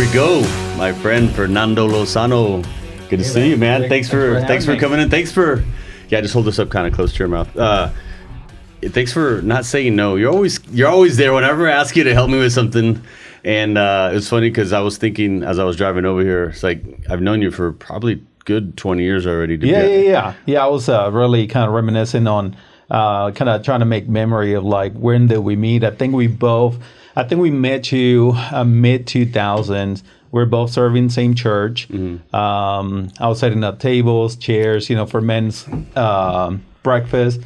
we go, my friend Fernando Lozano. Good to see you, man. Thanks for coming in. Thanks for just hold this up kind of close to your mouth. Thanks for not saying no. You're always there whenever I ask you to help me with something. And it's funny because I was thinking as I was driving over here, it's like I've known you for probably good 20 years already. Yeah. I was really kind of reminiscing on kind of trying to make memory of like when did we meet. I think we met you mid 2000s. We're both serving the same church. Mm-hmm. I was setting up tables, chairs, for men's breakfast.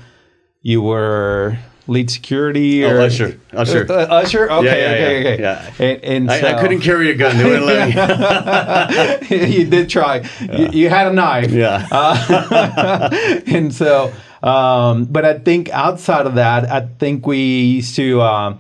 You were lead security or usher. Usher. Okay. Yeah. And so, I couldn't carry a gun. They wouldn't let me. You did try. Yeah. You had a knife. Yeah. And so, but I think outside of that, I think we used to. I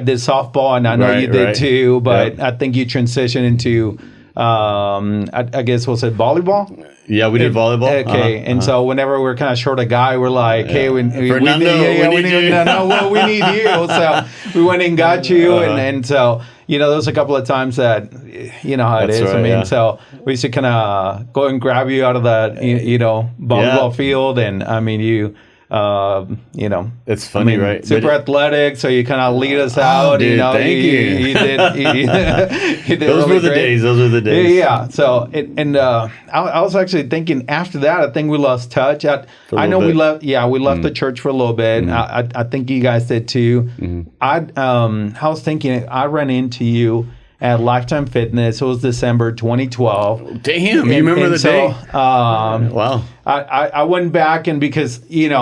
did softball, and I know you did too. But I think you transitioned into, I guess, was it volleyball? Yeah, we did volleyball. Okay, and so whenever we're kind of short a guy, we're like, hey, Fernando, we need you. No, we need you. So we went and got you, and so there was a couple of times that how it is. Right, so we used to kind of go and grab you out of that volleyball field, and you. It's funny, right? Super athletic, so you kind of lead us out. Dude, thank you. You did. Those were the days. Yeah. So, I was actually thinking after that, I think we lost touch. I know we left. Yeah, we left the church for a little bit. Mm-hmm. I think you guys did too. Mm-hmm. I was thinking I ran into you at Lifetime Fitness. It was December 2012. Damn, you remember the day? Wow. I went back, and because it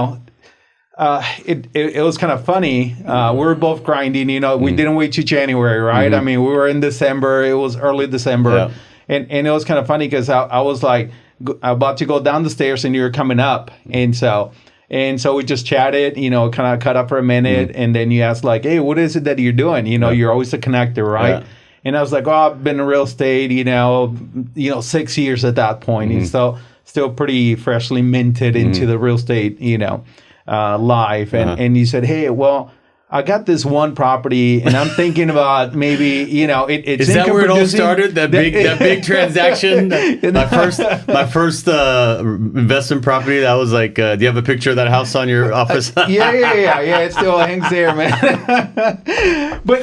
was kind of funny. We were both grinding. We didn't wait till January, right? Mm-hmm. We were in December. It was early December, and it was kind of funny because I was like about to go down the stairs, and you were coming up, and so we just chatted. Kind of cut up for a minute, and then you asked like, "Hey, what is it that you're doing?" You're always a connector, right? Yeah. And I was like, I've been in real estate, 6 years at that point. And so still pretty freshly minted into the real estate, life. And you said, hey, well, I got this one property, and I'm thinking about maybe, it's is that where it all started? That big transaction? My first investment property. That was like, do you have a picture of that house on your office? Yeah. It still hangs there, man. But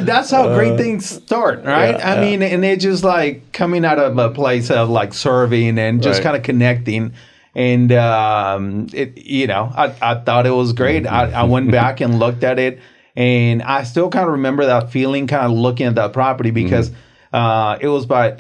that's how great things start, right? And it's just like coming out of a place of like serving and just kind of connecting. And I thought it was great. I went back and looked at it, and I still kind of remember that feeling, kind of looking at that property because it was by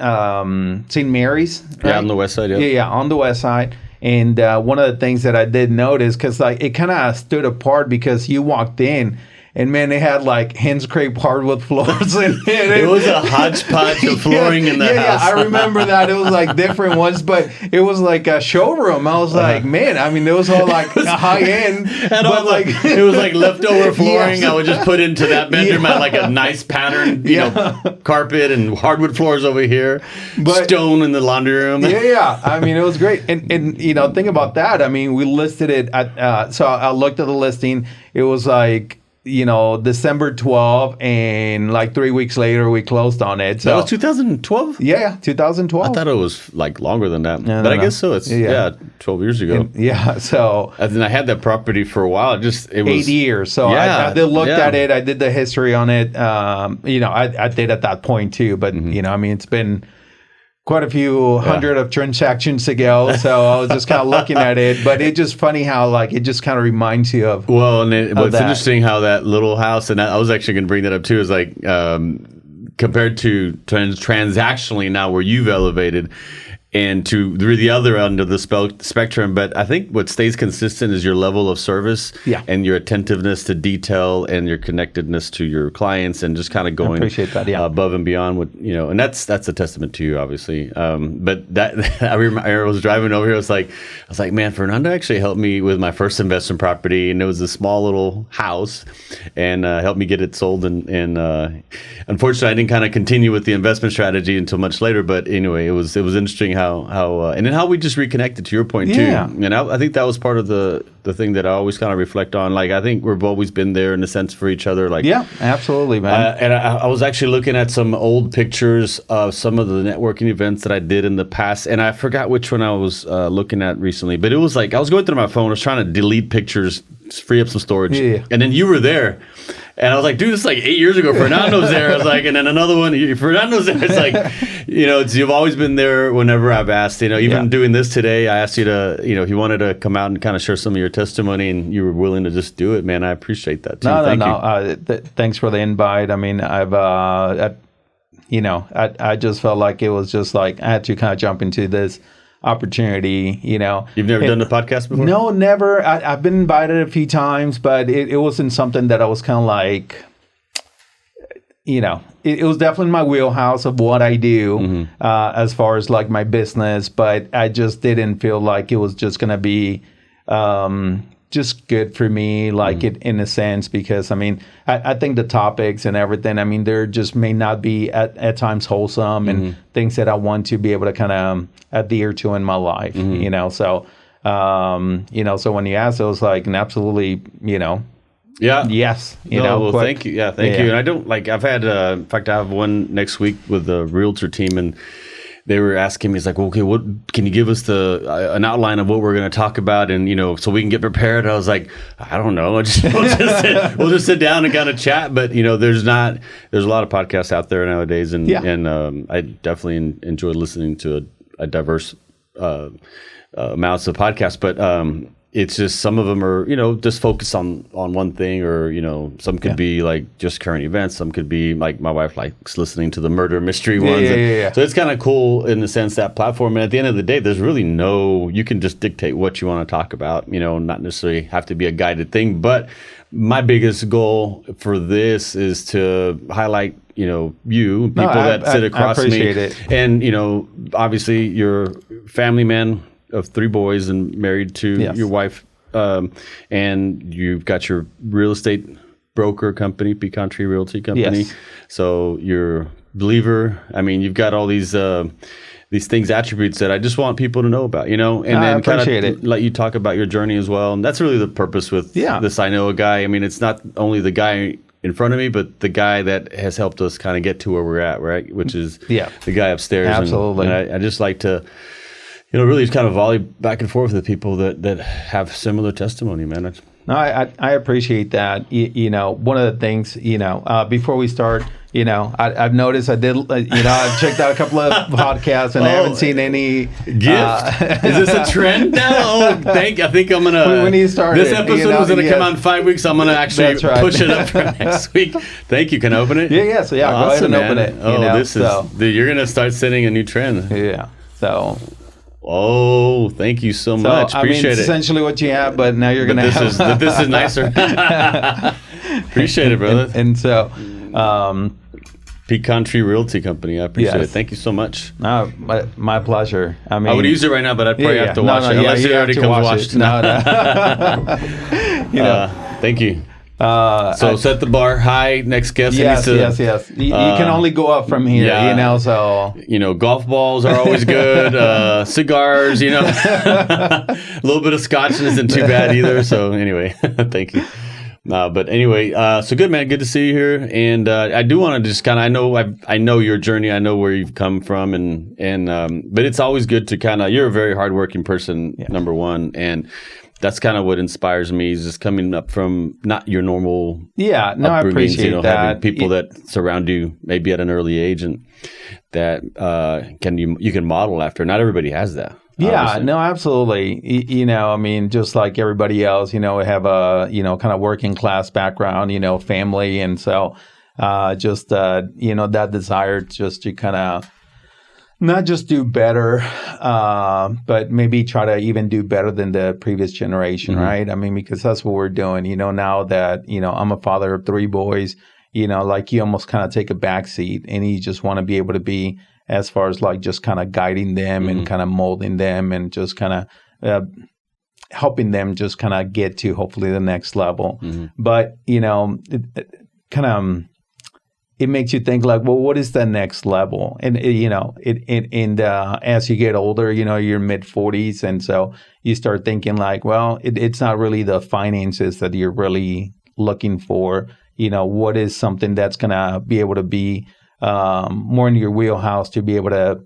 St. Mary's. Right? Yeah, on the west side. Yeah, on the west side. And one of the things that I did notice, because like it kind of stood apart because you walked in. And man, they had like hand-scraped hardwood floors in it. It was a hodgepodge of flooring in the house. Yeah, I remember that. It was like different ones, but it was like a showroom. I was like, man, it was all like high-end. But like it was like leftover flooring. Yes. I would just put into that bedroom. I had like a nice pattern, carpet and hardwood floors over here. Stone in the laundry room. Yeah. It was great. And think about that. We listed it at, so I looked at the listing. It was like, December 12th, and like 3 weeks later we closed on it. So that was 2012? Yeah, 2012. I thought it was like longer than that. No, I guess so. It's 12 years ago. So and then I had that property for a while. It was 8 years. So I looked at it. I did the history on it. I did at that point too, but it's been quite a few hundred of transactions ago, so I was just kind of looking at it. But it's just funny how like it just kind of reminds you of. Well, and it's interesting how that little house, and I was actually going to bring that up too, is like compared to transactionally now where you've elevated. And to the other end of the spectrum. But I think what stays consistent is your level of service and your attentiveness to detail and your connectedness to your clients and just kind of going above and beyond what, and that's a testament to you, obviously. But that I remember I was driving over here. I was like, man, Fernando actually helped me with my first investment property. And it was a small little house and helped me get it sold. And unfortunately, I didn't kind of continue with the investment strategy until much later. But anyway, it was interesting how and then how we just reconnected, to your point too. And I think that was part of the thing that I always kind of reflect on. Like, I think we've always been there in a sense for each other. Like, yeah, absolutely, man. And I was actually looking at some old pictures of some of the networking events that I did in the past, and I forgot which one I was looking at recently. But it was like I was going through my phone, I was trying to delete pictures, free up some storage, and then you were there. And I was like, dude, this is like 8 years ago. Fernando's there. I was like, and then another one, Fernando's there. It's like, you've always been there whenever I've asked, even doing this today, I asked you to, if you wanted to come out and kind of share some of your testimony, and you were willing to just do it, man. I appreciate that too. Thank you. Thanks for the invite. I mean, I just felt like it was just like, I had to kind of jump into this opportunity, You've never done a podcast before? No, never. I've been invited a few times, but it wasn't something that I was kind of like, it was definitely my wheelhouse of what I do as far as like my business, but I just didn't feel like it was just going to be just good for me, like it in a sense, because I mean, I think the topics and everything, I mean, they're just may not be at times wholesome and things that I want to be able to kind of adhere to in my life, so, so when you asked, I was like, and absolutely, yes, thank you. Yeah, thank you. And I don't I've had, in fact, I have one next week with the realtor team, and they were asking me, it's like, okay, what can you give us an outline of what we're going to talk about, and so we can get prepared. I was like, I don't know, we'll just sit down and kind of chat. But there's a lot of podcasts out there nowadays, and I definitely enjoy listening to a diverse amounts of podcasts. But it's just some of them are just focused on one thing, or some could be like just current events, some could be like my wife likes listening to the murder mystery ones. So it's kind of cool in the sense, that platform. And at the end of the day, there's really you can just dictate what you want to talk about, not necessarily have to be a guided thing. But my biggest goal for this is to highlight people that sit across me, it. And obviously you're a family man of 3 boys and married to your wife, and you've got your real estate broker company, Peak Country Realty Company. Yes. So you're a believer. I mean, you've got all these things, attributes that I just want people to know about, and then kind of let you talk about your journey as well. And that's really the purpose with this. I know a guy. I mean, it's not only the guy in front of me, but the guy that has helped us kind of get to where we're at, right? Which is the guy upstairs. Absolutely. And I just like to really kind of volley back and forth with people that have similar testimony, man. No, I appreciate that. One of the things, before we start, I've noticed I've checked out a couple of podcasts, and I haven't seen any gift. Is this a trend now? I think I'm gonna. When you started, this episode was gonna come out in 5 weeks. I'm gonna actually push it up for next week. Thank you. Can I open it? Yeah. So awesome, go ahead and open it. You're gonna start setting a new trend. Yeah. So. Oh, thank you so much. Appreciate it. Essentially what you have, but now you're going to have. This is nicer. Appreciate it, brother. And so. Peak Country Realty Company. I appreciate it. Thank you so much. No, my pleasure. I mean, I would use it right now, but I'd probably have to watch it. Unless it already comes watched. No. Thank you. So set the bar high. Next guest. Yes. You can only go up from here, so. Golf balls are always good. Cigars, a little bit of scotch isn't too bad either. So anyway, thank you. But anyway, so good, man. Good to see you here. And I do want to just kind of, I know your journey. I know where you've come from, but it's always good to kind of, you're a very hardworking person, number one, and that's kind of what inspires me, is just coming up from not your normal I appreciate that. Having people that surround you maybe at an early age, and that you can model after. Not everybody has that. Yeah, obviously. No, absolutely. I mean, just like everybody else, we have a, kind of working class background, family. And so just, that desire just to kind of not just do better, but maybe try to even do better than the previous generation, right? I mean, because that's what we're doing, now that, I'm a father of 3 boys, you almost kind of take a back seat, and you just want to be able to be, as far as just kind of guiding them and kind of molding them, and just kind of helping them just kind of get to hopefully the next level. But, it makes you think like, well, what is the next level? And as you get older, you're mid-40s, and so you start thinking like, well, it's not really the finances that you're really looking for. What is something that's gonna be able to be more in your wheelhouse to be able to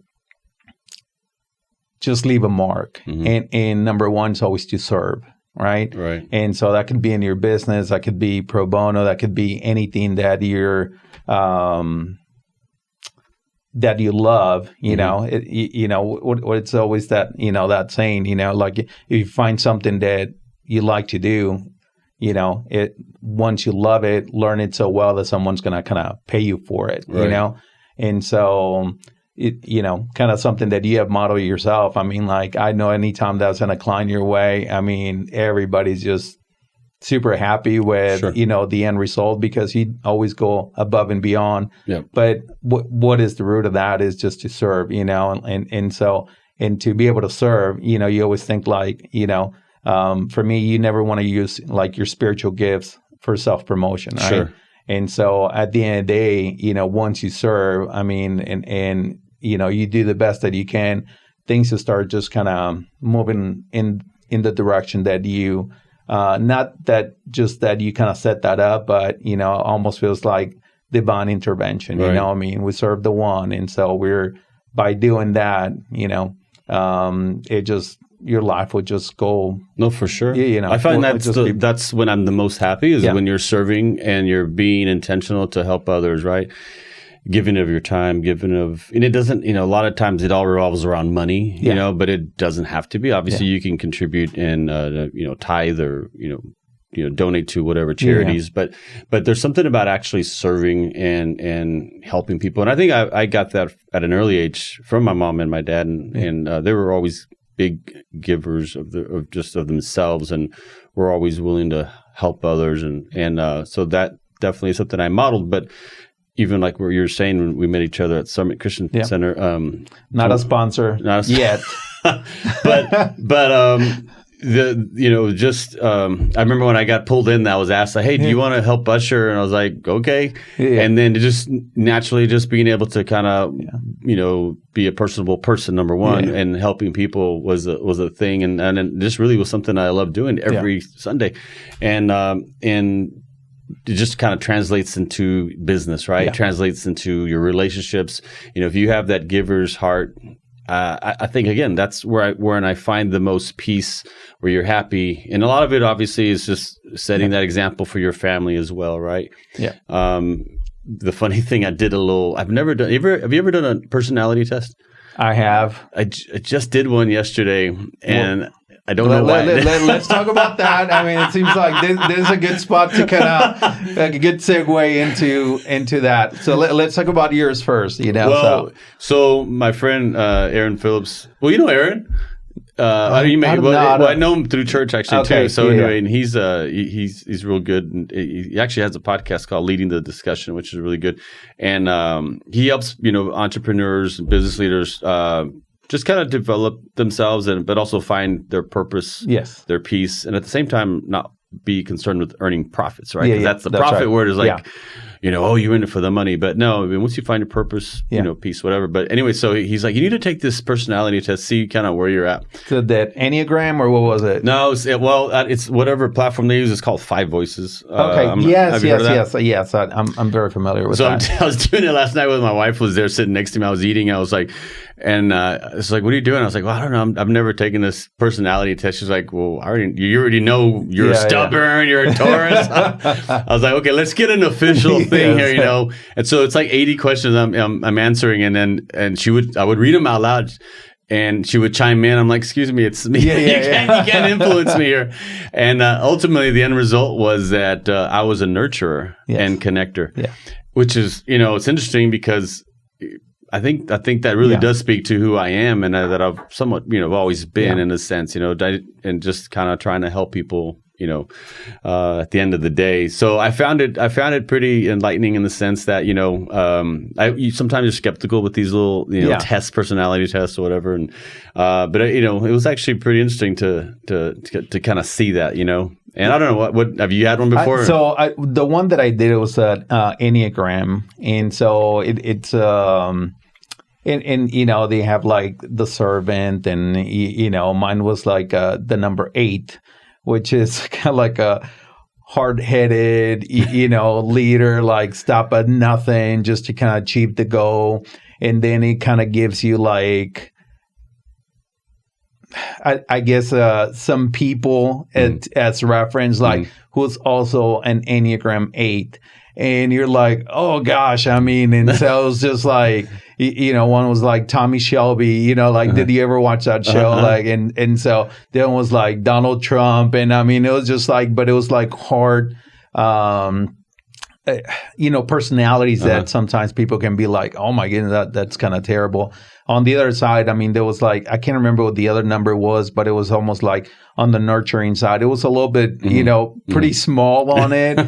just leave a mark. And number one is always to serve. Right. And so that could be in your business, that could be pro bono, that could be anything that you're that you love. It's always that that saying, like if you find something that you like to do, once you love it, learn it so well that someone's gonna kind of pay you for it. And so kind of something that you have modeled yourself. I mean, like, I know anytime that's going to climb your way, I mean, everybody's just super happy with, the end result, because you always go above and beyond. But what is the root of that is just to serve, and to be able to serve, you always think like, for me, you never want to use like your spiritual gifts for self-promotion, right? And so at the end of the day, once you serve, I mean, and you do the best that you can, things will start just kind of moving in the direction that you, not that just that you kind of set that up, but, almost feels like divine intervention. I mean, we serve the one. And so by doing that, it just, your life would just go. No, for sure. I find that's when I'm the most happy is when you're serving and you're being intentional to help others, right? Giving of your time, and it doesn't, a lot of times it all revolves around money, but it doesn't have to be. Obviously, you can contribute and, tithe or, donate to whatever charities, but there's something about actually serving and helping people. And I think I got that at an early age from my mom and my dad, and they were always big givers of themselves, and were always willing to help others. And so that definitely is something I modeled, but even like what you were saying when we met each other at Summit Christian Center. Not a sponsor yet. but I remember when I got pulled in, I was asked, like, hey, do you want to help usher? And I was like, okay. And then just naturally just being able to kind of, be a personable person, number one, and helping people was a thing. And it just really was something I loved doing every Sunday. And it just kind of translates into business, right? It translates into your relationships. If you have that giver's heart, I think, again, that's where I find the most peace, where you're happy. And a lot of it, obviously, is just setting that example for your family as well, right? The funny thing, I've never done, have you ever done a personality test? I have. I just did one yesterday, and I don't know why. Let's talk about that. I mean, it seems like this is a good spot to kind of like a good segue into that. So let's talk about yours first. So my friend Aaron Phillips. Well, you know Aaron. I know him through church actually too. So anyway, and he's real good. And he actually has a podcast called Leading the Discussion, which is really good. And he helps entrepreneurs and business leaders just kind of develop themselves, but also find their purpose, their peace, and at the same time not be concerned with earning profits, right? Because that's the profit word is like, you're in it for the money. But no, I mean, once you find a purpose, peace, whatever. But anyway, so he's like, you need to take this personality test, see kind of where you're at. So that Enneagram, or what was it? No, it's whatever platform they use. It's called Five Voices. Okay. Yes. I'm very familiar with that. So I was doing it last night with my wife was there sitting next to me. I was eating. I was like, and it's like, what are you doing? I was like, well, I don't know. I've never taken this personality test. She's like, well, you already know you're stubborn. You're a Taurus. I was like, okay, let's get an official thing here, And so it's like 80 questions I'm answering, and I would read them out loud, and she would chime in. I'm like, excuse me, it's me. You can't influence me here. And ultimately, the end result was that I was a nurturer and connector, which is, it's interesting because I think that really does speak to who I am, and that I've somewhat, always been in a sense, and just kind of trying to help people at the end of the day. So I found it pretty enlightening in the sense that, you sometimes you're skeptical with these little, tests, personality tests or whatever. And, but it was actually pretty interesting to kind of see that, And I don't know what have you had one before? The one that I did, it was an Enneagram, and so it's and they have like the servant, and mine was like the number 8, which is kind of like a hard-headed leader, like stop at nothing just to kind of achieve the goal, and then it kind of gives you like, I guess some people as reference, like who's also an Enneagram 8, and you're like, oh gosh, I mean, and so it was just like, one was like Tommy Shelby, did you ever watch that show? Like, and so then was like Donald Trump, and I mean, it was just like, but it was like hard, personalities that sometimes people can be like, oh my goodness, that's kind of terrible. On the other side, I mean, there was like, I can't remember what the other number was, but it was almost like on the nurturing side. It was a little bit, pretty small on it.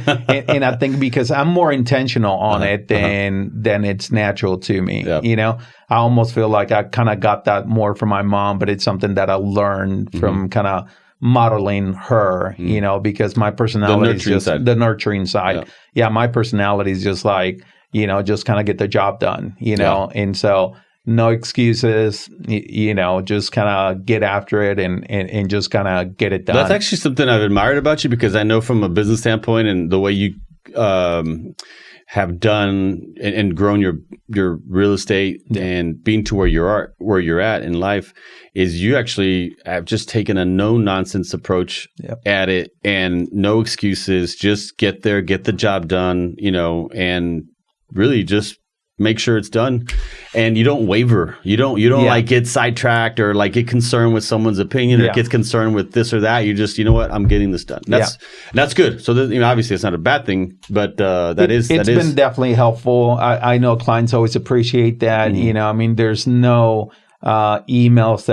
and I think because I'm more intentional on it than it's natural to me, I almost feel like I kind of got that more from my mom, but it's something that I learned from kind of modeling her, because my personality is just the nurturing side. Yeah, my personality is just like, just kind of get the job done, and so no excuses, just kind of get after it and just kind of get it done. That's actually something I've admired about you, because I know from a business standpoint and the way you have done and grown your real estate and being to where you're at in life, is you actually have just taken a no nonsense approach at it, and no excuses, just get there, get the job done, and really just make sure it's done, and you don't waver. You don't like get sidetracked or like get concerned with someone's opinion or get concerned with this or that. You just, I'm getting this done. That's good. So obviously it's not a bad thing, but it's been definitely helpful. I know clients always appreciate that. I mean, there's no emails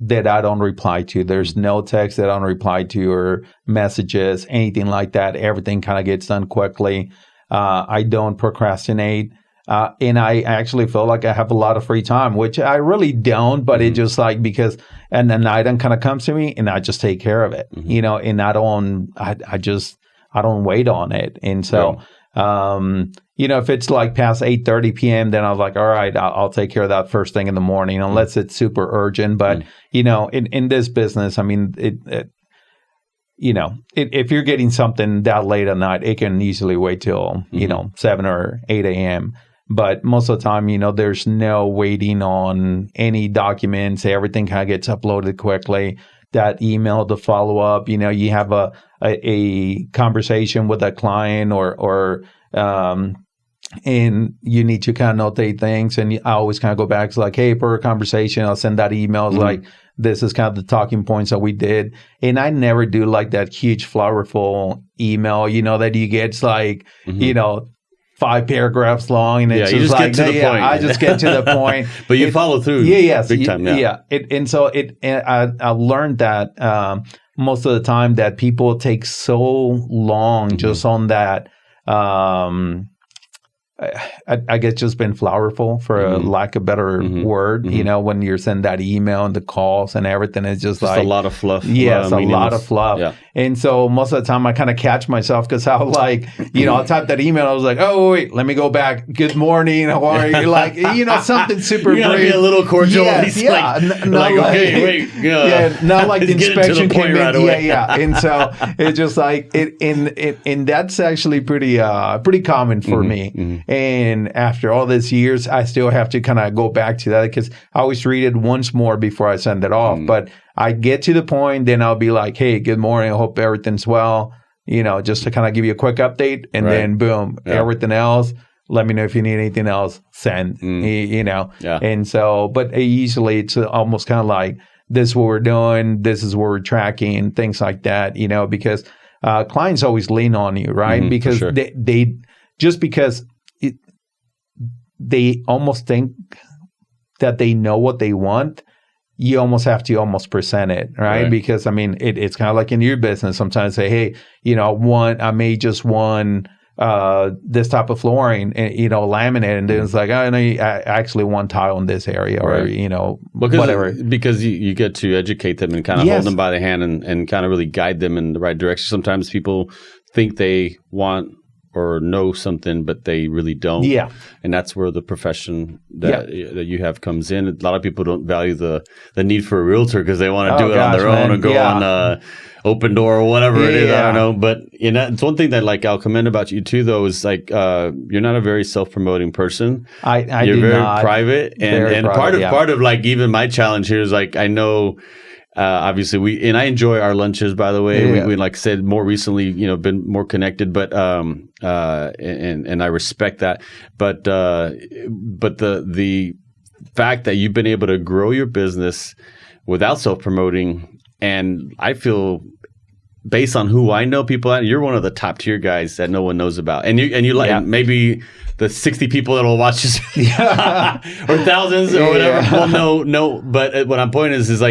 that I don't reply to. There's no text that I don't reply to, or messages, anything like that. Everything kind of gets done quickly. I don't procrastinate. And I actually feel like I have a lot of free time, which I really don't, but it just like, because, and an item kind of comes to me and I just take care of it, and I don't wait on it. And so, if it's like past 8:30 p.m., then I was like, all right, I'll take care of that first thing in the morning, unless it's super urgent. But, in this business, I mean, if you're getting something that late at night, it can easily wait till, 7 or 8 a.m. But most of the time, there's no waiting on any documents. Everything kind of gets uploaded quickly. That email to follow up, you have a conversation with a client or and you need to kind of notate things. And I always kind of go back to like, hey, per conversation, I'll send that email. It's like, this is kind of the talking points that we did. And I never do like that huge flowerful email, that you get. It's like, 5 paragraphs long. And it's just like, get to the point. I just get to the point. But you follow through big time. I learned that most of the time that people take so long just on that, I guess just been flowerful, for a lack of a better word, when you're sending that email and the calls and everything, it's just like a lot of fluff. Yes, a lot of fluff. Yeah. And so most of the time I kind of catch myself, because I'll like, I'll type that email. I was like, oh, wait, let me go back. Good morning. How are you? Like, something super brief. Be a little cordial. Yes, not like the inspection came in. Right away. And so it's just like, and that's actually pretty common for me. And after all these years, I still have to kind of go back to that, because I always read it once more before I send it off. But I get to the point, then I'll be like, hey, good morning. I hope everything's well, just to kind of give you a quick update. And then boom, everything else. Let me know if you need anything else, send, And so, but usually it's almost kind of like, this is what we're doing. This is what we're tracking, things like that, because clients always lean on you, right? Because they just because they almost think that they know what they want, you almost have to almost present it, right? Because I mean, it's kind of like in your business. Sometimes say, hey, I may just want this type of flooring, and laminate, and then it's like, oh, no, I actually want tile in this area, or whatever. Because you get to educate them and kind of hold them by the hand and kind of really guide them in the right direction. Sometimes people think they want or know something, but they really don't. Yeah. And that's where the profession that you have comes in. A lot of people don't value the need for a realtor because they want to do it on their own, or go on Open Door or whatever it is. I don't know. But it's one thing that I'll commend about you too, though, is you're not a very self-promoting person. You're very private. And part of even my challenge here is I know obviously I enjoy our lunches, by the way. We like I said, more recently, been more connected, but and I respect that. But the fact that you've been able to grow your business without self-promoting, and I feel, based on who I know people, you're one of the top tier guys that no one knows about, and you maybe the 60 people that will watch this or thousands or whatever will know. But what I'm pointing is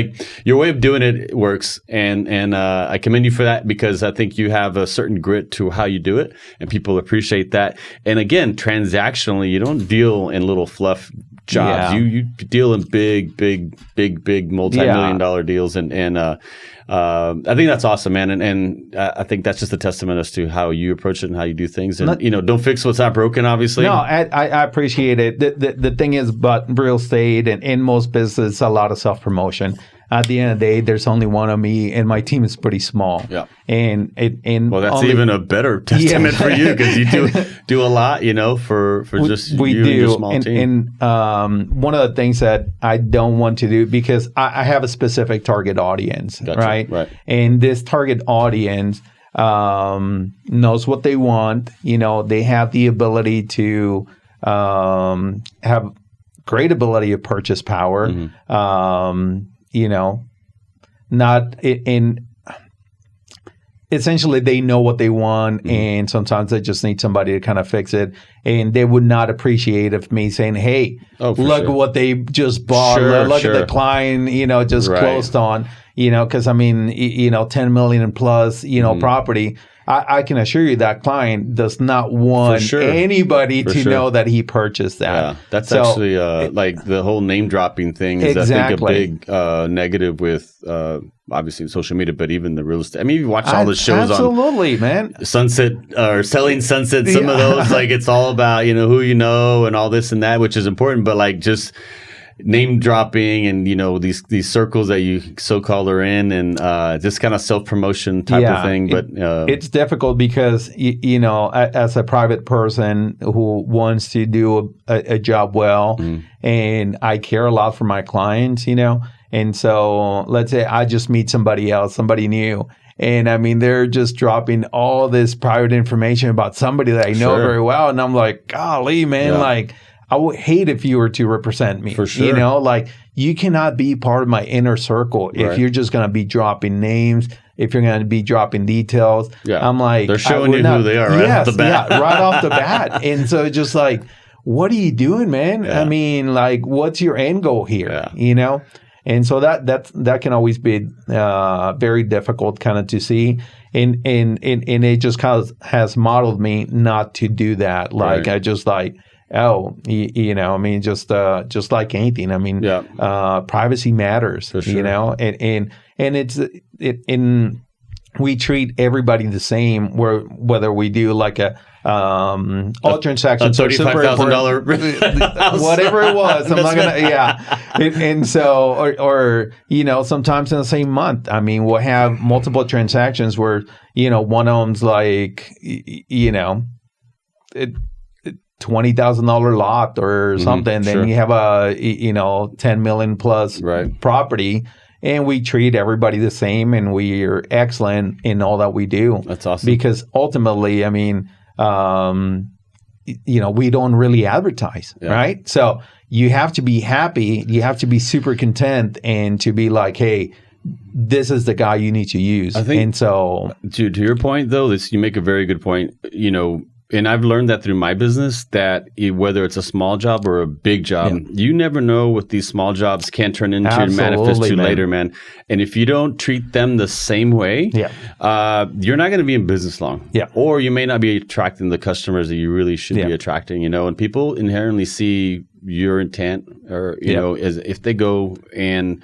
your way of doing it works, and I commend you for that, because I think you have a certain grit to how you do it, and people appreciate that. And again, transactionally, you don't deal in little fluff jobs. You deal in big multi-million dollar deals, and I think that's awesome, man. And I think that's just a testament as to how you approach it and how you do things. And don't fix what's not broken, obviously. No, I appreciate it. The thing is, but real estate and in most business, a lot of self-promotion. At the end of the day, there's only one of me, and my team is pretty small. Yeah, and that's even a better testament for you, because you do a lot, for just you and your small team. And one of the things that I don't want to do, because I have a specific target audience, right? And this target audience knows what they want. They have the ability to have great ability of purchase power. Not in essentially they know what they want, and sometimes they just need somebody to kind of fix it, and they would not appreciate of me saying, hey, look at what they just bought, look at the client, just closed on, because I mean, 10 million plus, property. I can assure you that client does not want anybody to know that he purchased that. Yeah, that's actually the whole name dropping thing is I think a big negative with obviously social media, but even the real estate. I mean, you watch all the shows on man. Sunset or Selling Sunset, some of those, it's all about, who you know and all this and that, which is important, but just name dropping and these circles that you so-called are in, and this kind of self-promotion type of thing. But it's difficult because as a private person who wants to do a job well, and I care a lot for my clients, and so let's say I just meet somebody else, somebody new, and I mean, they're just dropping all this private information about somebody that I know very well, and I'm like, golly, man, I would hate if you were to represent me. For sure. You cannot be part of my inner circle if you're just going to be dropping names, if you're going to be dropping details. Yeah. I'm like, they're showing you who they are off the bat. Yeah, right off the bat. And so it's just what are you doing, man? Yeah. I mean, what's your end goal here? Yeah. And so that can always be very difficult kind of to see. And it just kind of has modeled me not to do that. I just I mean, just like anything. I mean, privacy matters, for sure. And we treat everybody the same, whether we do all transactions are $35,000 whatever it was. I'm not gonna, and so, or sometimes in the same month, I mean, we'll have multiple transactions where one owns $20,000 lot or something, then you have a 10 million plus property, and we treat everybody the same, and we are excellent in all that we do. That's awesome. Because ultimately, I mean, we don't really advertise, right? So you have to be happy, you have to be super content, and to be like, hey, this is the guy you need to use. I think, and so to your point though, you make a very good point. and I've learned that through my business, that whether it's a small job or a big job, you never know what these small jobs can turn into and manifest to later, man. And if you don't treat them the same way, you're not going to be in business long. Or you may not be attracting the customers that you really should be attracting, you know, and people inherently see your intent, or, you know, as if they go and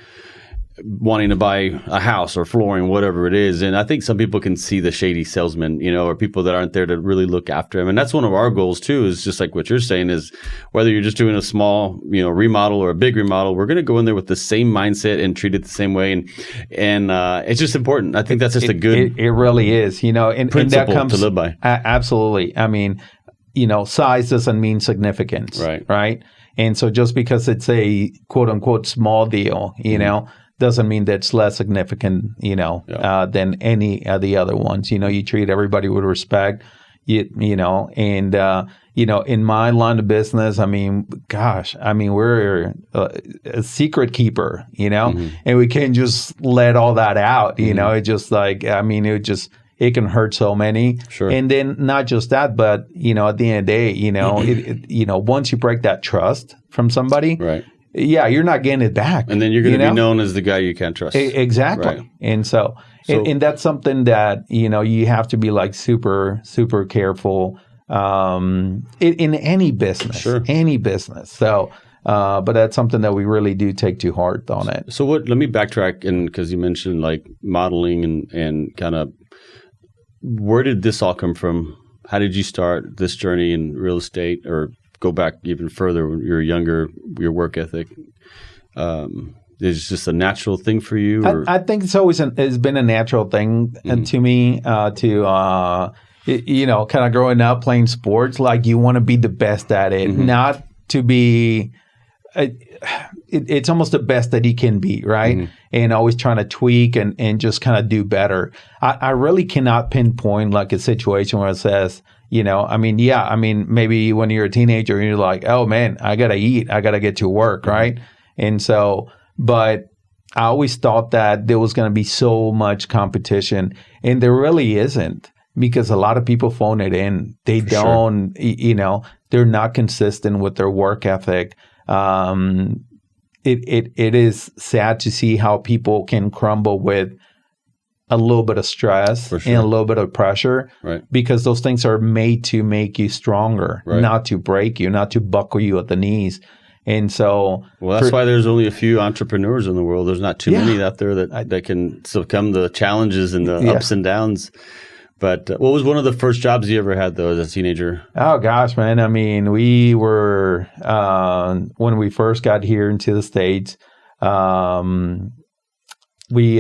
wanting to buy a house or flooring, whatever it is. And I think some people can see the shady salesman, you know, or people that aren't there to really look after him. And that's one of our goals too, is just like what you're saying, is whether you're just doing a small, you know, remodel or a big remodel, we're going to go in there with the same mindset and treat it the same way. And it's just important. I think that's just a good it really is, you know, and that comes to live by. Absolutely. I mean, you know, size doesn't mean significance, right? And so just because it's a quote unquote small deal, you know, doesn't mean that it's less significant, you know, than any of the other ones. You know, you treat everybody with respect, you know, and, you know, in my line of business, I mean, gosh, I mean, we're a secret keeper, you know, and we can't just let all that out, you know. It just like, I mean, it can hurt so many. And then not just that, but, you know, at the end of the day, you know, you know, once you break that trust from somebody, you're not getting it back. And then you're going to be known as the guy you can't trust. Exactly. And so and that's something that, you know, you have to be like super, super careful in any business, any business. So, but that's something that we really do take to heart on it. So let me backtrack, and because you mentioned like modeling and kind of, where did this all come from? How did you start this journey in real estate, or go back even further when you were younger, your work ethic? Is it just a natural thing for you? Or? I think it's been a natural thing to me to, you know, kind of growing up playing sports, like you want to be the best at it, not to be, it's almost the best that you can be, right? And always trying to tweak and just kind of do better. I really cannot pinpoint like a situation where it says, you know, I mean, maybe when you're a teenager and you're like, oh man, I got to eat, I got to get to work, right? And so, but I always thought that there was going to be so much competition, and there really isn't, because a lot of people phone it in. They don't, you know, they're not consistent with their work ethic. It is sad to see how people can crumble with a little bit of stress and a little bit of pressure, because those things are made to make you stronger, not to break you, not to buckle you at the knees. And so, well, that's why there's only a few entrepreneurs in the world. There's not too many out there that can succumb to the challenges and the ups and downs. But what was one of the first jobs you ever had, though, as a teenager? Oh, gosh, man. I mean, we were, when we first got here into the States, we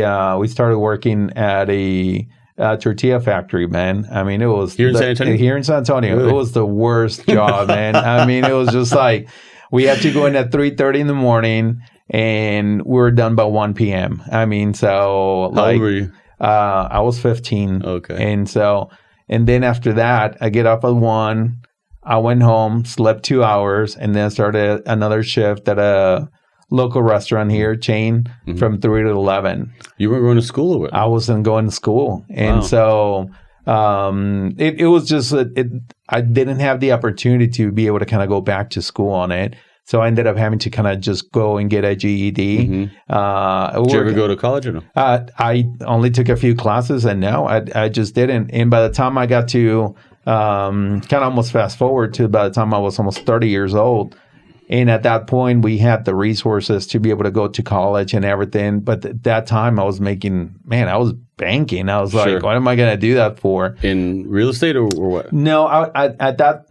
started working at a tortilla factory, man. I mean, it was here in San Antonio. Here in San Antonio, really? It was the worst job, man. I mean, it was just like we had to go in at 3:30 in the morning, and we were done by 1 p.m. I mean, so how old were you? I was 15. Okay. And then after that, I get up at 1. I went home, slept 2 hours, and then started another shift at a local restaurant here, chain, from 3 to 11. You weren't going to school, or what? I wasn't going to school. And so it was just, I didn't have the opportunity to be able to kind of go back to school on it. So I ended up having to kind of just go and get a GED. Did you ever go to college or no? I only took a few classes, and no, I just didn't. And by the time I got to kind of almost fast forward to by the time I was almost 30 years old, and at that point, we had the resources to be able to go to college and everything. But at that time, I was making, I was banking. I was like, what am I going to do that for? In real estate or what? No, at that,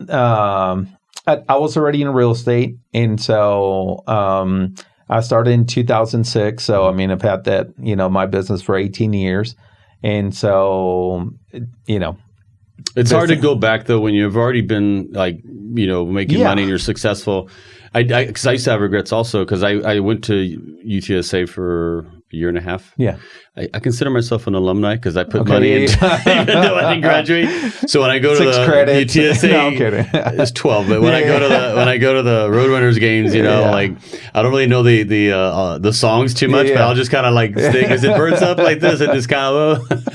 I was already in real estate. And so I started in 2006. So, I mean, I've had that, you know, my business for 18 years. And so, you know. It's hard to go back, though, when you've already been, like, you know, making money and you're successful. Because I used to have regrets also, because I went to UTSA for a year and a half. Yeah. I consider myself an alumni because I put money in, even though I didn't graduate. So when I go to the credits. UTSA, no, I'm kidding. It's 12. But when I go to the Roadrunners games, you know, like I don't really know the songs too much, but I'll just kind of like sing as it burns up like this and just kind of.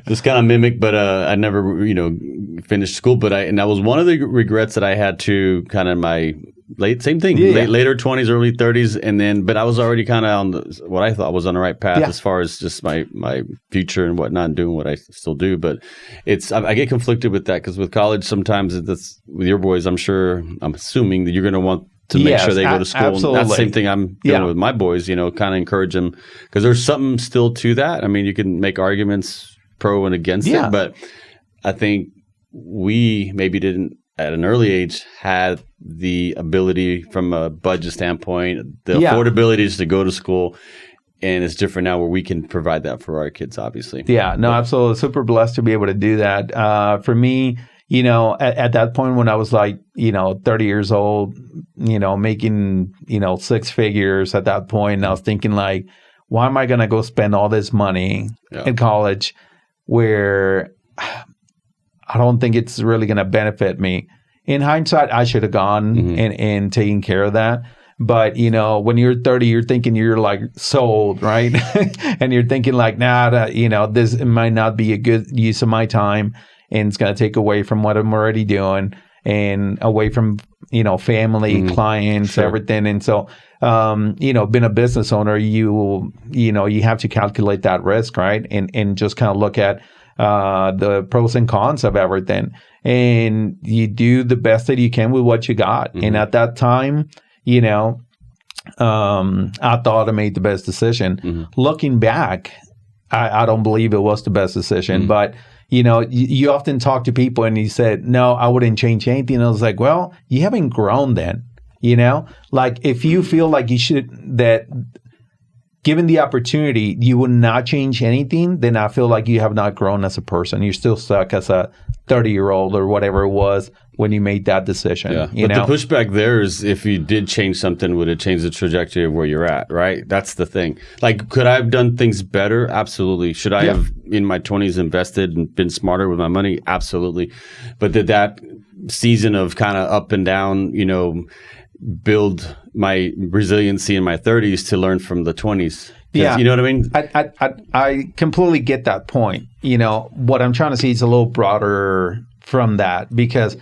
Just kind of mimic, but I never, you know, finished school, but that was one of the regrets that I had to kind of my later 20s, early 30s, but I was already kind of on what I thought was on the right path as far as just my future and whatnot, and doing what I still do. But I get conflicted with that because with college, sometimes it's with your boys. I'm assuming that you're going to want to make sure they go to school. Absolutely. And that's the same thing I'm doing with my boys. Kind of encourage them because there's something still to that. I mean, you can make arguments pro and against it, but I think we maybe didn't at an early age had the ability from a budget standpoint, the affordability just to go to school. And it's different now where we can provide that for our kids, obviously. Yeah, no, absolutely. Super blessed to be able to do that. For me, at that point when I was like, 30 years old, making, 6 figures at that point, and I was thinking like, why am I going to go spend all this money in college where I don't think it's really going to benefit me? In hindsight, I should have gone and taken care of that. But, when you're 30, you're thinking you're like so old, right? And you're thinking like, this might not be a good use of my time. And it's going to take away from what I'm already doing and away from, family, clients, everything. And so, being a business owner, you have to calculate that risk, right? And just kind of look at the pros and cons of everything. And you do the best that you can with what you got. And at that time, I thought I made the best decision. Looking back, I don't believe it was the best decision. But, you often talk to people and you said, no, I wouldn't change anything. And I was like, well, you haven't grown then, Like if you feel like you should, that given the opportunity, you would not change anything, then I feel like you have not grown as a person. You're still stuck as a 30-year-old or whatever it was when you made that decision. Yeah. But the pushback there is if you did change something, would it change the trajectory of where you're at, right? That's the thing. Like, could I have done things better? Absolutely. Should I have, in my 20s, invested and been smarter with my money? Absolutely. But did that season of kind of up and down, build my resiliency in my 30s to learn from the 20s? Yeah. You know what I mean? I completely get that point. What I'm trying to see is a little broader from that, because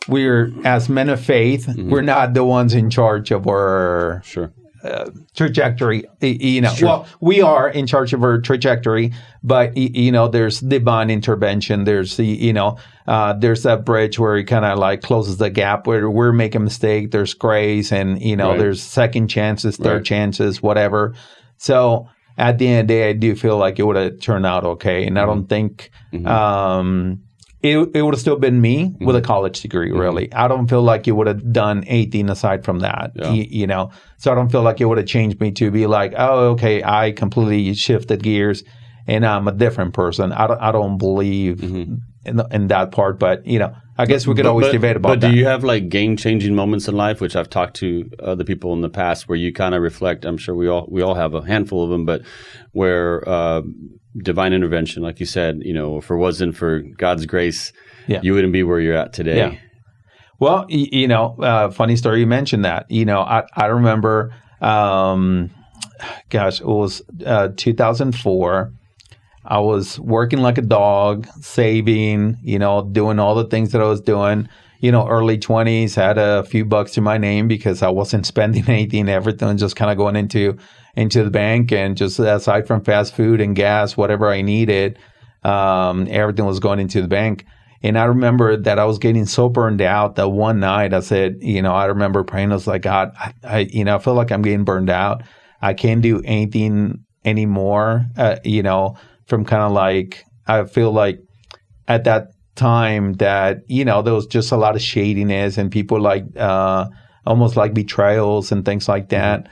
we're, as men of faith, we're not the ones in charge of our trajectory. Well, we are in charge of our trajectory, but there's divine intervention. There's there's that bridge where it kind of like closes the gap where we're making a mistake. There's grace, and there's second chances, third chances, whatever. So at the end of the day, I do feel like it would have turned out okay, and I don't think it would have still been me with a college degree, really. I don't feel like it would have done anything aside from that, So I don't feel like it would have changed me to be like, oh, okay, I completely shifted gears and I'm a different person. I don't believe in that part, but, I guess we could always debate about that. But do you have like game-changing moments in life, which I've talked to other people in the past, where you kind of reflect? I'm sure we all have a handful of them, but where divine intervention, like you said, if it wasn't for God's grace, you wouldn't be where you're at today. Yeah. Well, funny story you mentioned that. I remember, it was 2004. I was working like a dog, saving, doing all the things that I was doing. Early 20s, had a few bucks to my name because I wasn't spending anything, everything just kind of going into the bank, and just aside from fast food and gas, whatever I needed, everything was going into the bank. And I remember that I was getting so burned out that one night I said, I remember praying, I was like, God, I feel like I'm getting burned out. I can't do anything anymore, from kind of like, I feel like at that time that, there was just a lot of shadiness and people like, almost like betrayals and things like that.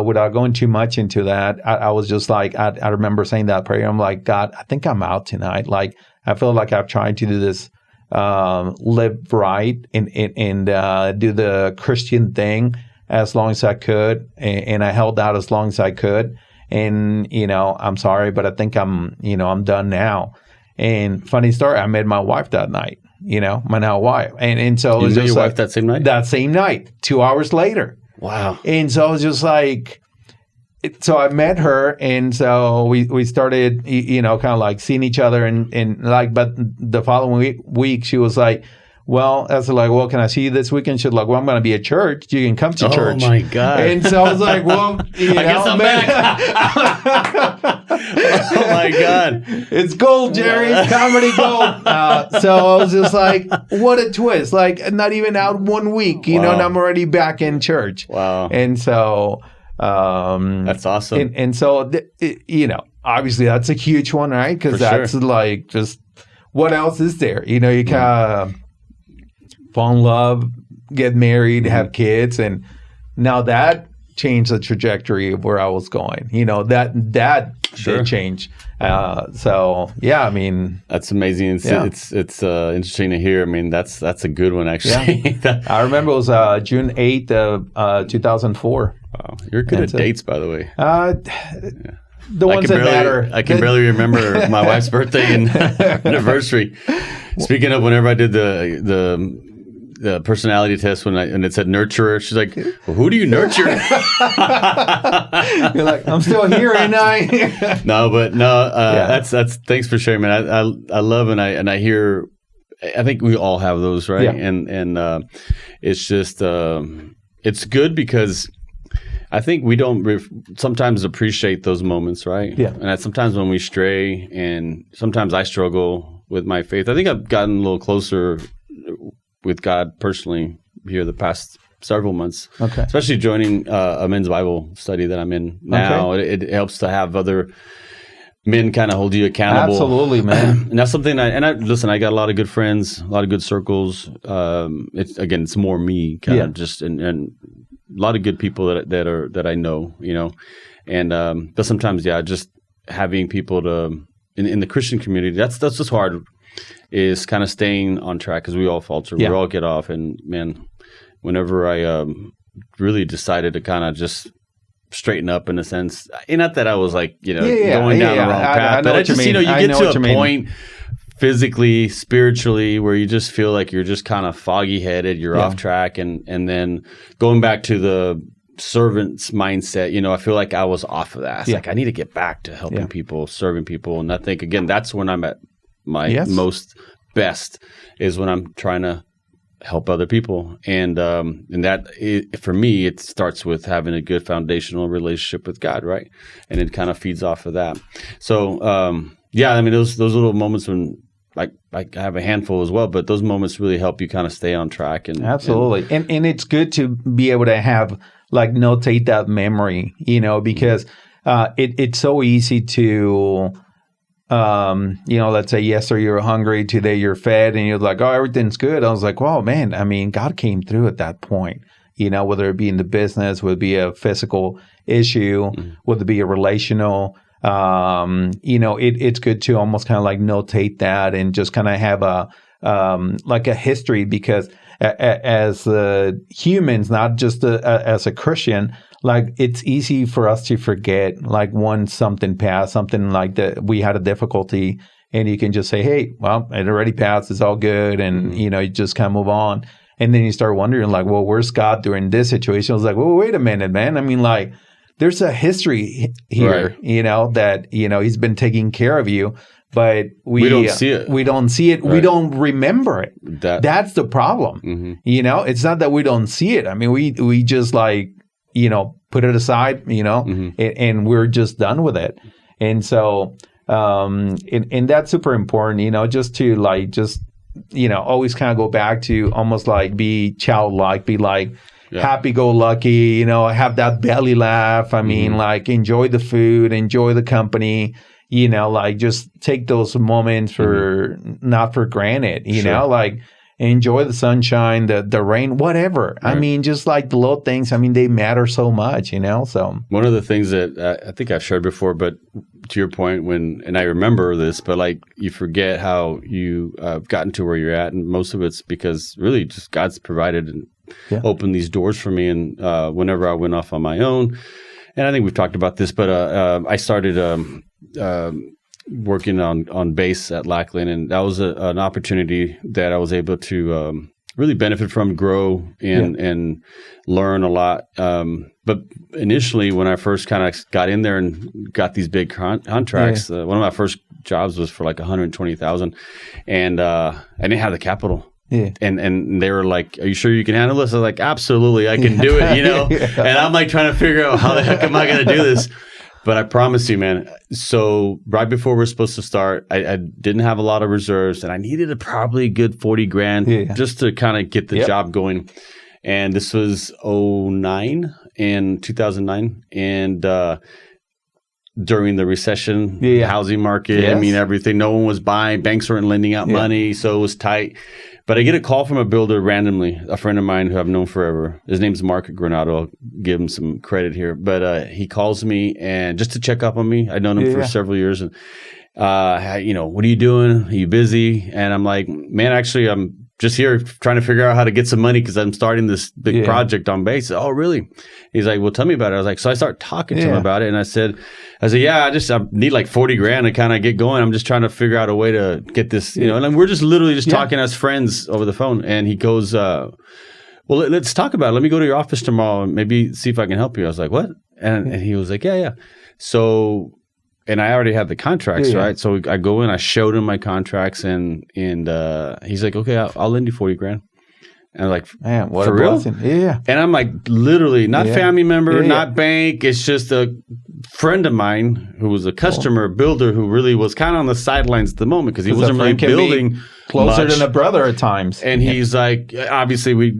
Without going too much into that, I was just like, I remember saying that prayer. I'm like, God, I think I'm out tonight. Like, I feel like I've tried to do this, live right and do the Christian thing as long as I could. And I held out as long as I could. And, I'm sorry, but I think I'm done now. And funny story, I met my wife that night, my now wife. And so it was just your wife that same night? That same night, 2 hours later. Wow. And so I was just like, so I met her, and so we started, kind of like seeing each other, and like, but the following week she was like, well, I was like, well, can I see you this weekend? She's like, well, I'm going to be at church. You can come to church. Oh, my God. And so I was like, well, I guess I'm back. Oh, my God. It's gold, Jerry. It's comedy gold. So I was just like, what a twist. Like, not even out 1 week, and I'm already back in church. Wow. And so... that's awesome. And so, obviously that's a huge one, right? Because that's like, just, what else is there? You kind of fall in love, get married, have kids, and now that changed the trajectory of where I was going. That did change. So yeah, I mean, that's amazing. It's interesting to hear. I mean, that's a good one, actually. Yeah. I remember it was June 8th of 2004. Wow, you're good at dates, by the way. The ones that matter. I can barely remember my wife's birthday and anniversary. Speaking of, whenever I did the personality test, and it said nurturer, she's like, well, who do you nurture? You're like, I'm still here, ain't I? That's thanks for sharing, man. I love and I hear. I think we all have those, right? Yeah. And it's just it's good because I think we don't sometimes appreciate those moments, right? Yeah. And sometimes when we stray, and sometimes I struggle with my faith. I think I've gotten a little closer with God personally here the past several months. Okay. Especially joining a men's Bible study that I'm in now. Okay. It helps to have other men kind of hold you accountable. Absolutely, man. And that's something I got a lot of good friends, a lot of good circles. It's more me kind of just and a lot of good people that I know, and but sometimes just having people to in the Christian community, that's just hard, is kind of staying on track, because we all falter, we all get off, and man, whenever I really decided to kind of just straighten up in a sense, not that I was like going down the wrong path, but I just you get to a point physically, spiritually, where you just feel like you're just kind of foggy headed, you're off track, and then going back to the servant's mindset, I feel like I was off of that. It's like I need to get back to helping people, serving people, and I think again that's when I'm at my most best, is when I'm trying to help other people, and that for me it starts with having a good foundational relationship with God, right? And it kind of feeds off of that. So I mean those little moments when I have a handful as well, but those moments really help you kind of stay on track. And absolutely, and it's good to be able to have notate that memory, because it's so easy to let's say yesterday you were hungry, today you're fed, and you're like, oh, everything's good. I was like, well, man, I mean, God came through at that point, whether it be in the business, whether it be a physical issue, whether it be a relational, it's good to almost kind of notate that and just kind of have a history, because as humans, not just as a Christian, it's easy for us to forget, once something passed, something like that, we had a difficulty, and you can just say, hey, well, it already passed, it's all good, and you just kind of move on. And then you start wondering, well, where's God during this situation? I was like, well, wait a minute, man. I mean, there's a history here, right, that he's been taking care of you, but we don't see it. We don't see it. Right. We don't remember it. That's the problem. Mm-hmm. It's not that we don't see it. I mean, we just put it aside, and we're just done with it. And so, and that's super important, just to always kind of go back to almost be childlike, be happy-go-lucky, have that belly laugh. I mean, enjoy the food, enjoy the company, just take those moments for not for granted, enjoy the sunshine, the rain, whatever. Right. I mean, just the little things, I mean, they matter so much, so. One of the things that I think I've shared before, but to your point, and I remember this, but you forget how you gotten to where you're at, and most of it's because really just God's provided and opened these doors for me. And whenever I went off on my own, and I think we've talked about this, but I started working on bass at Lackland, and that was an opportunity that I was able to really benefit from, grow, and learn a lot. But initially, when I first kind of got in there and got these big contracts, one of my first jobs was for like $120,000, and I didn't have the capital. Yeah. And they were like, "Are you sure you can handle this?" I was like, "Absolutely, I can do it." And I'm like trying to figure out how the heck am I going to do this. But I promise you, man. So right before we're supposed to start, I didn't have a lot of reserves, and I needed probably a good $40,000 just to kind of get the job going. And this was 2009, and during the recession, housing market, I mean, everything. No one was buying. Banks weren't lending out money, so it was tight. But I get a call from a builder randomly, a friend of mine who I've known forever. His name's Mark Granado. I'll give him some credit here. But he calls me and just to check up on me. I'd known him for several years. And, what are you doing? Are you busy? And I'm like, man, actually, I'm just here trying to figure out how to get some money because I'm starting this big project on base. Oh, really? He's like, well, tell me about it. I was like, so I start talking to him about it. And I said, yeah, I need like $40,000 to kind of get going. I'm just trying to figure out a way to get this, and we're just literally just talking as friends over the phone. And he goes, well, let's talk about it. Let me go to your office tomorrow and maybe see if I can help you. I was like, what? And he was like, yeah. So, and I already had the contracts, right? So I go in, I showed him my contracts, and he's like, okay, I'll lend you $40,000. And I'm like, man, what for a blessing. Real? Yeah. And I'm like, literally, not family member, not bank. It's just a friend of mine who was a customer, builder, who really was kind of on the sidelines at the moment because he wasn't really building closer much. than a brother at times. And he's like, obviously, we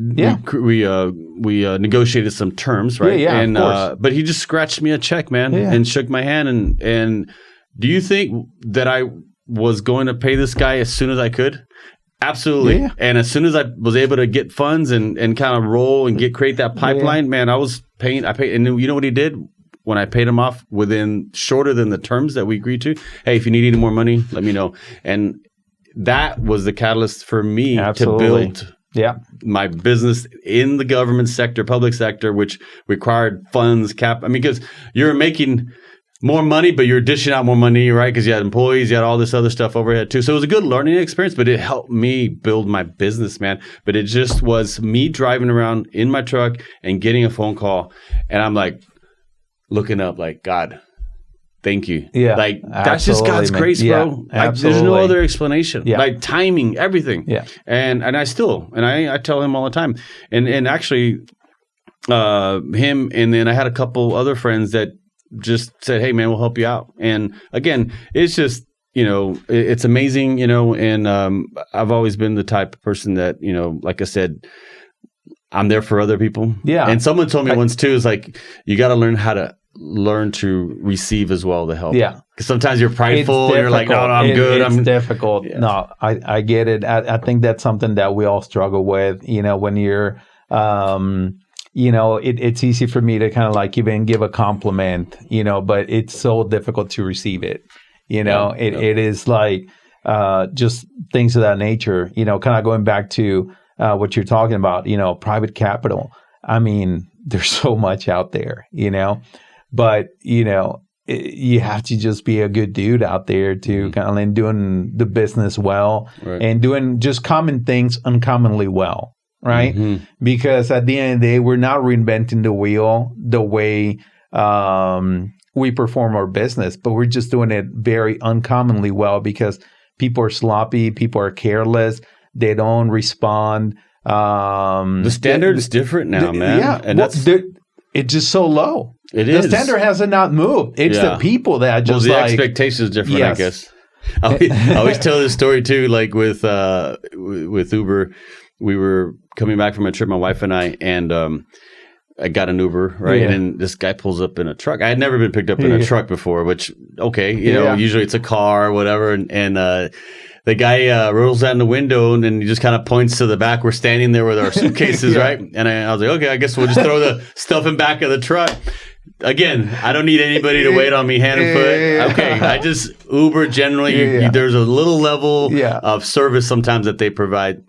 negotiated some terms, right? Of course. But he just scratched me a check, man, and shook my hand. And do you think that I was going to pay this guy as soon as I could? Absolutely. Yeah. And as soon as I was able to get funds and kind of roll and create that pipeline, man, I paid. And you know what he did? When I paid him off within shorter than the terms that we agreed to, hey, if you need any more money, let me know. And that was the catalyst for me to build my business in the government sector, public sector, which required funds, because you're making more money, but you're dishing out more money, right? Because you had employees, you had all this other stuff overhead too. So it was a good learning experience, but it helped me build my business, man. But it just was me driving around in my truck and getting a phone call. And I'm like looking up like, God, thank you. Yeah. Like that's just God's grace, bro. Like, there's no other explanation. Yeah. Like timing, everything. Yeah. And I tell him all the time. And actually him, and then I had a couple other friends that just said, hey, man, we'll help you out. And again, it's just, it's amazing, and I've always been the type of person that, like I said, I'm there for other people. Yeah. And someone told me once too, is like, you got to learn to receive as well, the help. Yeah. Because sometimes you're prideful and you're like, no, I'm good. It's difficult. Yeah. No, I get it. I think that's something that we all struggle with, when you're, it's easy for me to kind of like even give a compliment, but it's so difficult to receive it. It is like just things of that nature, kind of going back to what you're talking about, private capital. I mean, there's so much out there, but, you have to just be a good dude out there to kind of doing the business well and doing just common things uncommonly well. Right? Mm-hmm. Because at the end of the day, we're not reinventing the wheel the way we perform our business, but we're just doing it very uncommonly well because people are sloppy, people are careless, they don't respond. The standard is different now, man. Yeah, and it's just so low. It is. The standard hasn't not moved. It's the people that just the expectation is different, I guess. I always tell this story too, like with Uber. We were coming back from a trip, my wife and I, and I got an Uber, right? Yeah. And then this guy pulls up in a truck. I had never been picked up in a truck before, which, okay, usually it's a car or whatever. And the guy rolls down the window and then he just kind of points to the back. We're standing there with our suitcases, right? And I was like, okay, I guess we'll just throw the stuff in back of the truck. Again, I don't need anybody to wait on me hand and foot. Okay, I just Uber generally, there's a little level of service sometimes that they provide.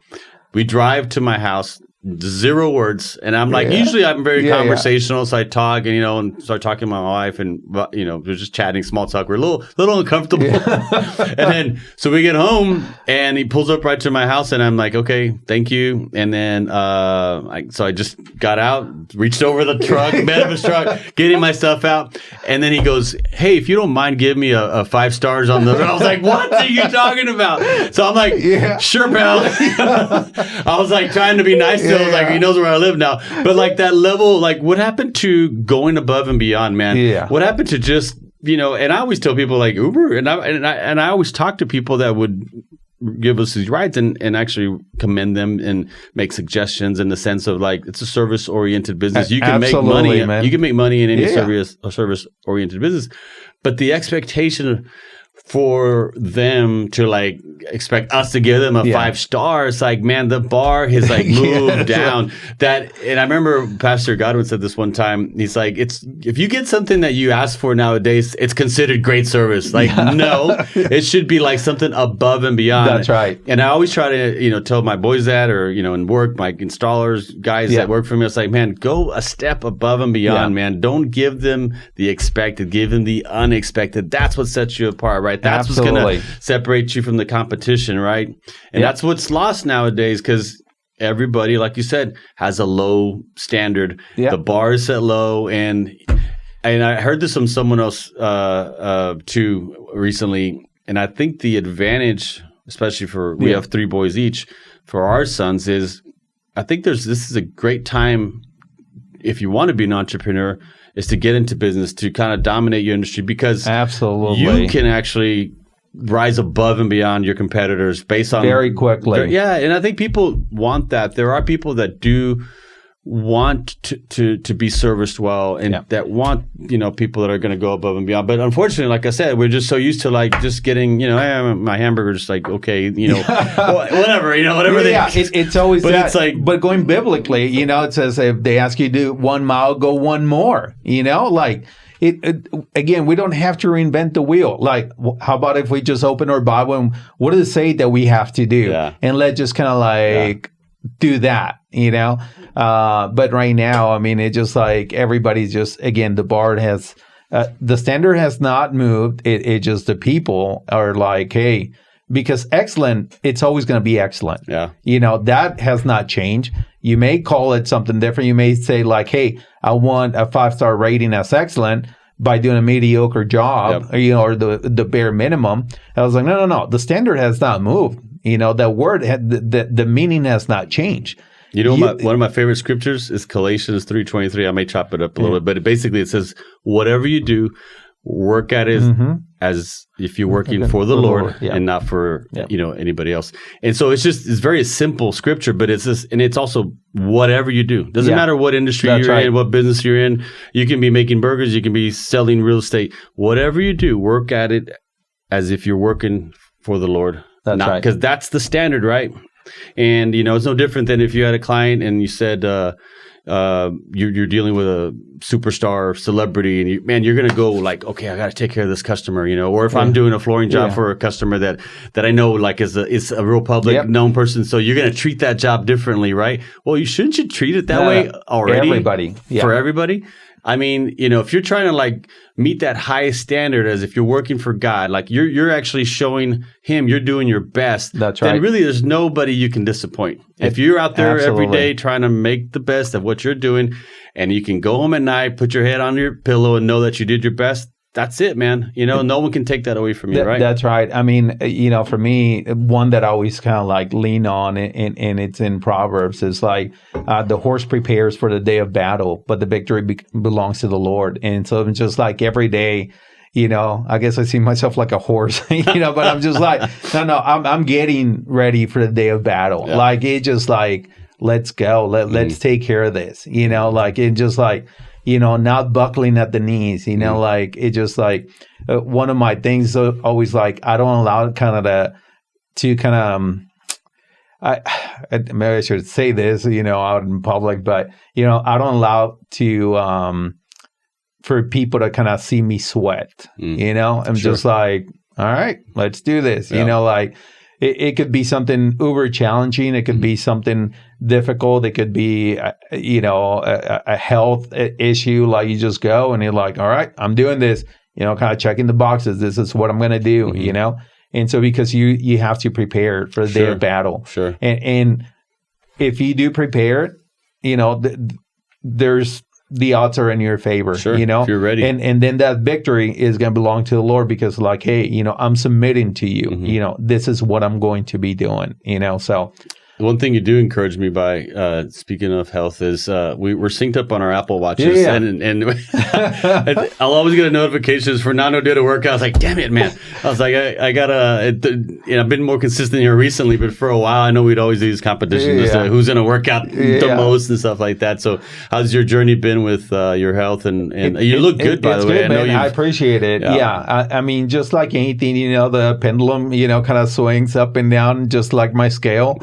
We drive to my house. 0 words. And I'm like, usually I'm very conversational. So I talk and, and start talking to my wife and, we're just chatting small talk. We're a little uncomfortable. And then, so we get home and he pulls up right to my house and I'm like, okay, thank you. And then, so I just got out, reached over the truck, bed of his truck, getting my stuff out. And then he goes, hey, if you don't mind, give me a 5 stars on the, I was like, what are you talking about? So I'm like, sure, pal. I was like trying to be nice to him. I was like, he knows where I live now. But like that level, like what happened to going above and beyond, man? Yeah. What happened to just, and I always tell people like Uber, and I always talk to people that would give us these rides and actually commend them and make suggestions in the sense of like it's a service oriented business. You can make money, man. You can make money in any service oriented business, but the expectation for them to like expect us to give them a 5 stars, like, man, the bar has like moved down. That, and I remember Pastor Godwin said this one time. He's like, if you get something that you ask for nowadays, it's considered great service. Like, no, it should be like something above and beyond. That's right. And I always try to, tell my boys that, or, in work, my installers, guys that work for me, it's like, man, go a step above and beyond, man. Don't give them the expected, give them the unexpected. That's what sets you apart, right? That's what's going to separate you from the competition, right? And that's what's lost nowadays because everybody, like you said, has a low standard. The bar is set low. And I heard this from someone else too recently. And I think the advantage, especially we have 3 boys each, for our sons is I think this is a great time if you want to be an entrepreneur is to get into business, to kind of dominate your industry because you can actually rise above and beyond your competitors based on very quickly. Yeah, and I think people want that. There are people that do want to be serviced well and that want people that are going to go above and beyond. But unfortunately, like I said, we're just so used to like just getting my hamburger, just like okay, whatever whatever they. It's always but that. It's like, but going biblically, it says if they ask you to do 1 mile, go 1 more. Like. Again, we don't have to reinvent the wheel. Like, how about if we just open our Bible and what does it say that we have to do? And let's just kind of like do that, But right now, I mean, it's just like everybody's just, again, the bar has, the standard has not moved. It just the people are like, hey, because excellent, it's always going to be excellent. That has not changed. You may call it something different. You may say like, hey, I want a 5-star rating as excellent by doing a mediocre job, or the bare minimum. I was like, no. The standard has not moved. The word, the meaning has not changed. One of my favorite scriptures is Galatians 3:23. I may chop it up a little bit, but basically it says, whatever you do, work at it as if you're working for the Lord and not for anybody else. And so it's very simple scripture, but it's also whatever you do. Doesn't matter what industry you're in, what business you're in. You can be making burgers, you can be selling real estate. Whatever you do, work at it as if you're working for the Lord. That's right. Because that's the standard, right? And it's no different than if you had a client and you said you're dealing with a superstar celebrity and you're going to go like, okay, I got to take care of this customer, or if I'm doing a flooring job for a customer that I know like is a real public known person. So you're going to treat that job differently, right? Well, shouldn't you treat it that way already? Everybody. For everybody. I mean, if you're trying to like meet that highest standard as if you're working for God, like you're actually showing him you're doing your best. That's right. Then really there's nobody you can disappoint. If you're out there every day trying to make the best of what you're doing and you can go home at night, put your head on your pillow and know that you did your best, that's it, man. No one can take that away from you, right? That's right. I mean, for me, one that I always kind of like lean on, and it's in Proverbs, is like the horse prepares for the day of battle, but the victory belongs to the Lord. And so it's just like every day, I guess I see myself like a horse, but I'm just like, no, I'm getting ready for the day of battle. Yeah. Like it just like, let's go, let's take care of this, like it just like, not buckling at the knees, like it just like one of my things always like I don't allow maybe I should say this, out in public, but I don't allow for people to kind of see me sweat, I'm just like, all right, let's do this, like it could be something uber challenging. It could be something difficult. It could be, a health issue. Like you just go and you're like, all right, I'm doing this, kind of checking the boxes. This is what I'm going to do, And so because you have to prepare for the day of battle. Sure. And if you do prepare, there's the odds are in your favor, Sure, if you're ready. And then that victory is going to belong to the Lord because like, hey, I'm submitting to you. This is what I'm going to be doing, so. One thing you do encourage me by, speaking of health, is we're synced up on our Apple Watches, and I'll always get a notification. Fernando did a workout. I was like, damn it, man! I was like, I gotta. I've been more consistent here recently, but for a while, I know we'd always do these competitions. Who's gonna work out the most and stuff like that. So, how's your journey been with your health? And you look good, by the way. Good, I appreciate it. Yeah. I mean, just like anything, the pendulum, kind of swings up and down, just like my scale.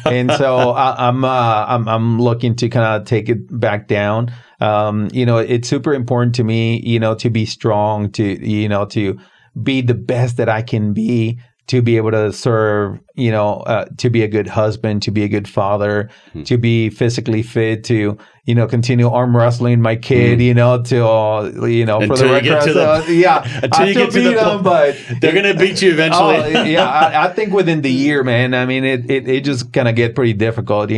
And so I'm looking to kind of take it back down. It's super important to me, to be strong, to be the best that I can be, to be able to serve, to be a good husband, to be a good father, to be physically fit, to continue arm wrestling my kid, till for the rest. Until you get to the point, but they're gonna beat you eventually. I think within the year, man. I mean, it just gonna get pretty difficult.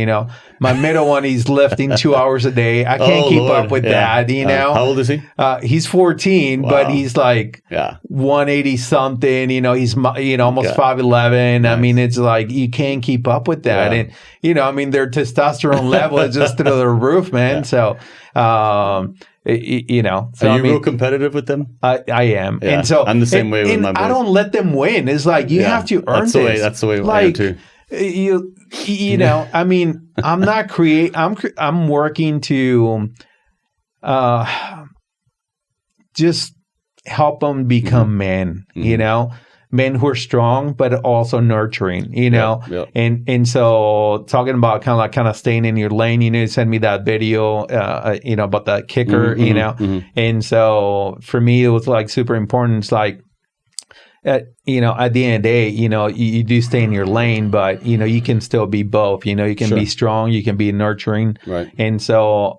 My middle one, he's lifting 2 hours a day. I can't keep up with that. How old is he? He's 14, but he's like 180 something. He's almost 5'11". Nice. I mean, it's like you can't keep up with that, and their testosterone level is just through the roof, man. Yeah. So, Are you real competitive with them? I am, and so I'm the same way with my boys. I don't let them win. It's like you have to earn this. That's the way I am too. I mean, I'm not I'm working to just help them become men. Men who are strong, but also nurturing, and so talking about kind of staying in your lane, you send me that video, about the kicker, and so for me, it was like super important. It's like, at the end of the day, you do stay in your lane, but, you can still be both, you can be strong, you can be nurturing. Right. And so,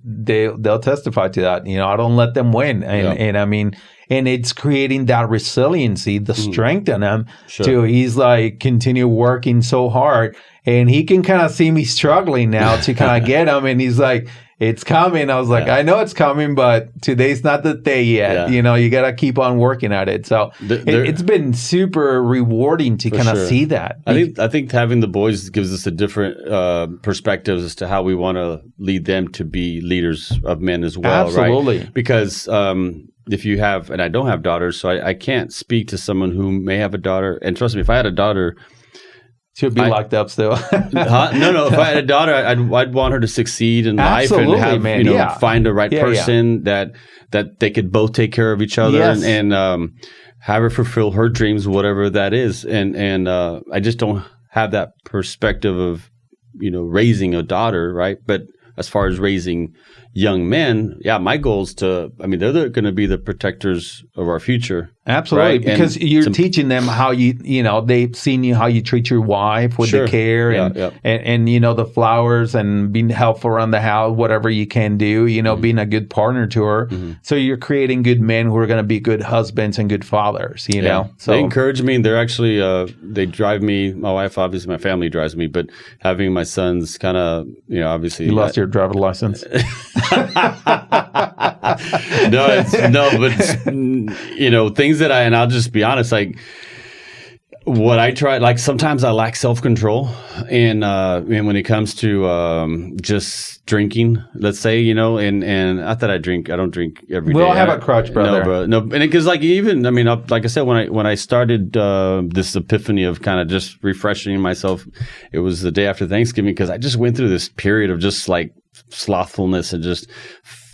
they'll testify to that. I don't let them win. And I mean, and it's creating that resiliency, the strength in him too. He's like continue working so hard, and he can kind of see me struggling now to kind of get him. And he's like, it's coming. I was like, I know it's coming, but today's not the day yet. You got to keep on working at it. So it's been super rewarding to kind of see that. I think having the boys gives us a different perspective as to how we want to lead them to be leaders of men as well. Absolutely. Right? Because if you have, and I don't have daughters, so I can't speak to someone who may have a daughter. And trust me, if I had a daughter, she'll be locked up still. No. If I had a daughter, I'd want her to succeed in life and have, find the right person that they could both take care of each other and have her fulfill her dreams, whatever that is. And I just don't have that perspective of, raising a daughter, right? But as far as raising young men, my goal is they're going to be the protectors of our future. Absolutely, right? because you're teaching them how they've seen you, how you treat your wife with the care and the flowers and being helpful around the house, whatever you can do, being a good partner to her. So you're creating good men who are going to be good husbands and good fathers, So they encourage me. They're actually, they drive me, my wife, obviously my family drives me, but having my sons kind of, obviously. You lost your driver's license? But things that I'll just be honest, like what I try, like sometimes I lack self-control and when it comes to just drinking, let's say, and not that I don't drink every day. We'll have a crutch, brother. No, and because like like I said, when I started this epiphany of kind of just refreshing myself, it was the day after Thanksgiving because I just went through this period of just like slothfulness and just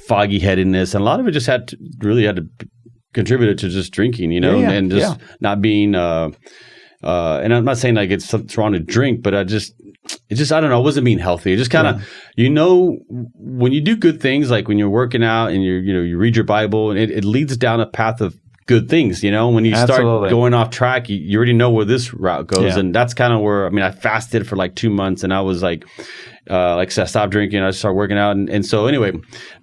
foggy headedness, and a lot of it just had to contribute to just drinking, and just not being and I'm not saying like it's wrong to drink, but I don't know, I wasn't being healthy. It just kind of when you do good things, like when you're working out and you read your Bible, and it leads down a path of good things. When you Absolutely. start going off track, you already know where this route goes. Yeah. And that's kind of where, I fasted for like 2 months, and I was like I said, I stopped drinking, I started working out. And so anyway,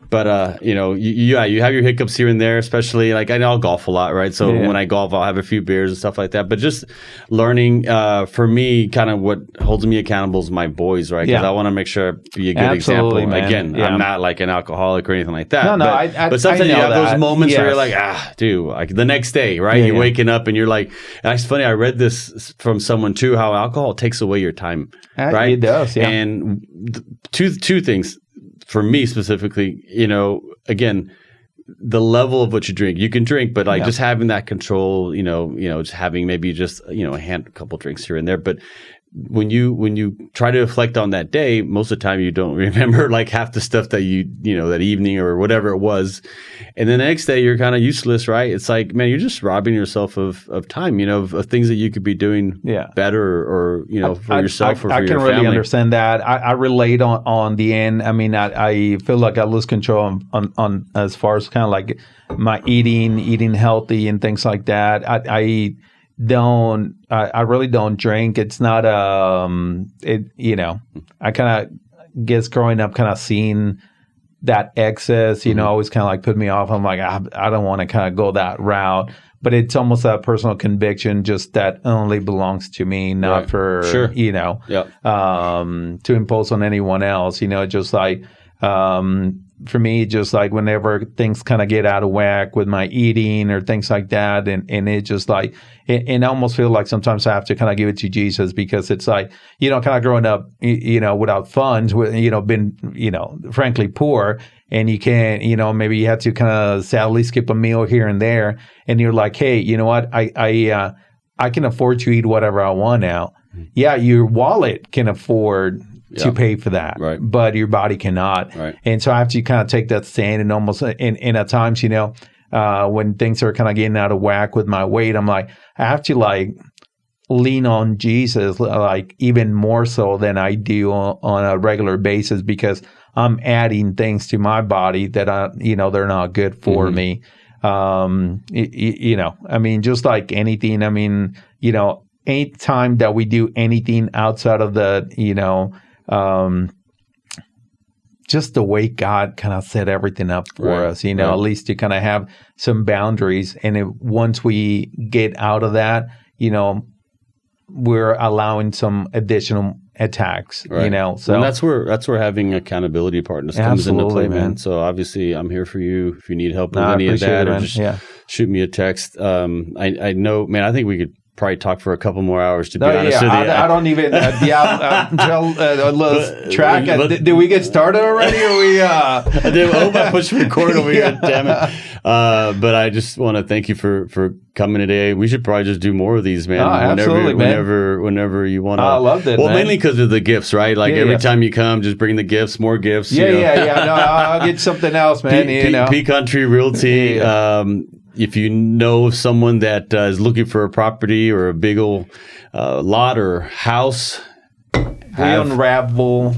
but you have your hiccups here and there, especially like I'll golf a lot, right? So when I golf, I'll have a few beers and stuff like that. But just learning, for me, kind of what holds me accountable is my boys, right? Because I want to make sure I be a good Absolutely, example. man. Again, I'm not like an alcoholic or anything like that. No, but sometimes you have those moments where you're like, dude, like the next day, right? You're waking up and you're like, and it's funny. I read this from someone too, how alcohol takes away your time, right? It does, yeah. And two things. For me specifically, again, the level of what you drink. You can drink, but like just having that control, just having maybe just a couple drinks here and there. But when you try to reflect on that day, most of the time you don't remember like half the stuff that that evening or whatever it was, and then the next day you're kind of useless, right? It's like, man, you're just robbing yourself of time, of things that you could be doing better, or for yourself or for your family. I can really understand that. I relate on the end. I feel like I lose control on as far as kind of like my eating healthy and things like that. I really don't drink. It's not I kind of guess growing up kind of seeing that excess, always kind of like put me off. I'm like, I don't want to kind of go that route, but it's almost a personal conviction, just that only belongs to me, not for, to impose on anyone else, just like, for me, just like whenever things kind of get out of whack with my eating or things like that, and it just like, and I almost feel like sometimes I have to kind of give it to Jesus, because it's like, kind of growing up, without funds, been, frankly poor, and you can't, maybe you have to kind of sadly skip a meal here and there, and you're like, hey, you know what, I can afford to eat whatever I want now. Yeah, your wallet can afford to pay for that, right, but your body cannot. Right. And so I have to kind of take that stand, and almost, and at times, when things are kind of getting out of whack with my weight, I'm like, I have to like lean on Jesus, like even more so than I do on a regular basis, because I'm adding things to my body that they're not good for me. Just like anything, any time that we do anything outside of the, just the way God kind of set everything up for us, at least to kind of have some boundaries. And once we get out of that, we're allowing some additional attacks, So and that's where having accountability partners comes into play, man. So obviously I'm here for you if you need help with any of that, or just shoot me a text. I know, man, I think we could probably talk for a couple more hours, to be honest with you. I don't even lose track. Did we get started already? Or we? I hope I pushed record over here. Damn it! But I just want to thank you for coming today. We should probably just do more of these, man. Absolutely, whenever you want to. I loved it. Well, man. Mainly because of the gifts, right? Like every time you come, just bring the gifts, more gifts. No, I'll get something else, man. P Country Realty. If you know of someone that is looking for a property or a big old lot or house, we unravel.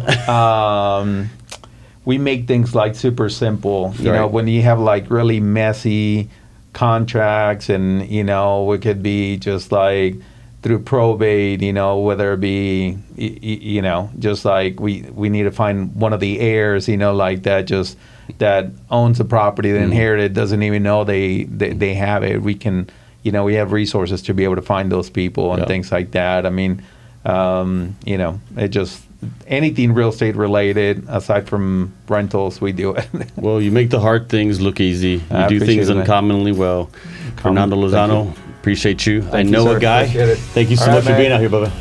We make things like super simple. You know, when you have like really messy contracts, and it could be just like through probate, whether it be, just like we need to find one of the heirs, like that owns the property, that inherited, doesn't even know they have it. We can, we have resources to be able to find those people and things like that. It just, anything real estate related aside from rentals, we do it. Well, you make the hard things look easy. You do things uncommonly well. Fernando Lozano, appreciate you. I know a guy. Thank you so much for being out here, Bubba.